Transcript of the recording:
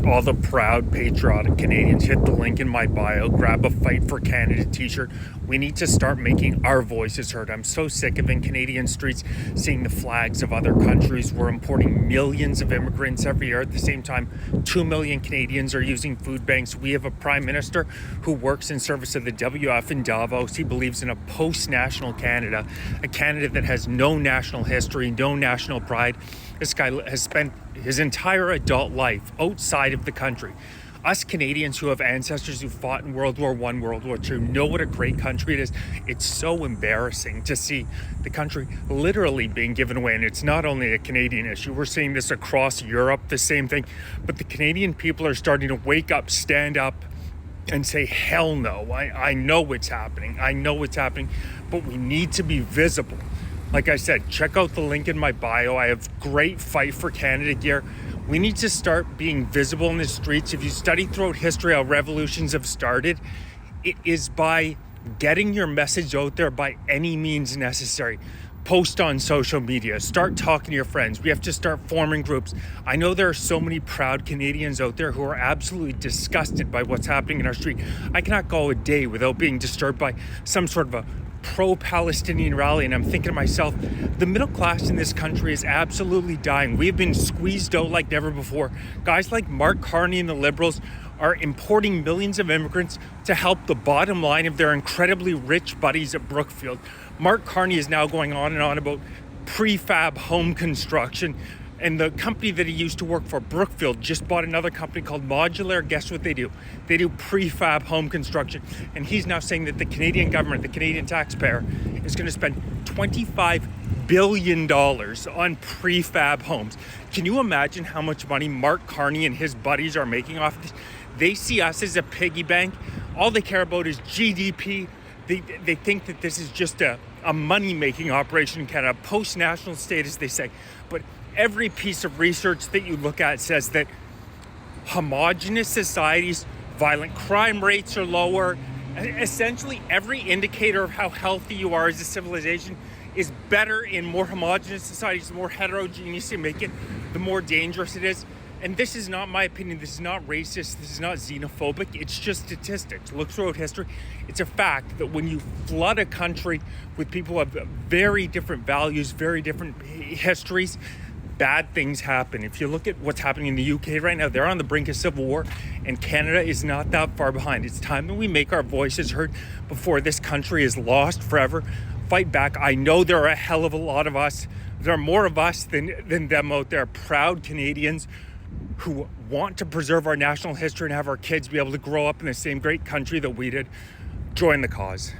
All the proud, patriotic Canadians, hit the link in my bio, grab a Fight for Canada t-shirt. We need to start making our voices heard. I'm so sick of in Canadian streets seeing the flags of other countries. We're importing millions of immigrants every year. At the same time, 2 million Canadians are using food banks. We have a prime minister who works in service of the WF in Davos. He believes in a post-national Canada, a Canada that has no national history, no national pride. This guy has spent his entire adult life outside of the country. Us Canadians who have ancestors who fought in World War I, World War II, know what a great country it is. It's so embarrassing to see the country literally being given away. And it's not only a Canadian issue. We're seeing this across Europe, the same thing. But the Canadian people are starting to wake up, stand up, and say, hell no. I know what's happening. I know what's happening. But we need to be visible. Like I said, check out the link in my bio. I have great Fight for Canada gear. We need to start being visible in the streets. If you study throughout history how revolutions have started, it is by getting your message out there by any means necessary. Post on social media, start talking to your friends. We have to start forming groups. I know there are so many proud Canadians out there who are absolutely disgusted by what's happening in our street. I cannot go a day without being disturbed by some sort of a pro-Palestinian rally, and I'm thinking to myself, the middle class in this country is absolutely dying. We've been squeezed out like never before. Guys like Mark Carney and the Liberals are importing millions of immigrants to help the bottom line of their incredibly rich buddies at Brookfield. Mark Carney is now going on and on about prefab home construction, and the company that he used to work for, Brookfield, just bought another company called Modular. Guess what they do? They do prefab home construction. And he's now saying that the Canadian government, the Canadian taxpayer, is going to spend $25 billion on prefab homes. Can you imagine how much money Mark Carney and his buddies are making off this? They see us as a piggy bank. All they care about is GDP. They think that this is just a money-making operation in Canada, post-national state, as they say. But every piece of research that you look at says that homogenous societies, violent crime rates are lower. Essentially, every indicator of how healthy you are as a civilization is better in more homogenous societies. The more heterogeneous you make it, the more dangerous it is. And this is not my opinion. This is not racist. This is not xenophobic. It's just statistics. Look throughout history. It's a fact that when you flood a country with people who have very different values, very different histories, bad things happen. If you look at what's happening in the UK right now, they're on the brink of civil war, and Canada is not that far behind. It's time that we make our voices heard before this country is lost forever. Fight back. I know there are a hell of a lot of us. There are more of us than them out there, proud Canadians who want to preserve our national history and have our kids be able to grow up in the same great country that we did. Join the cause.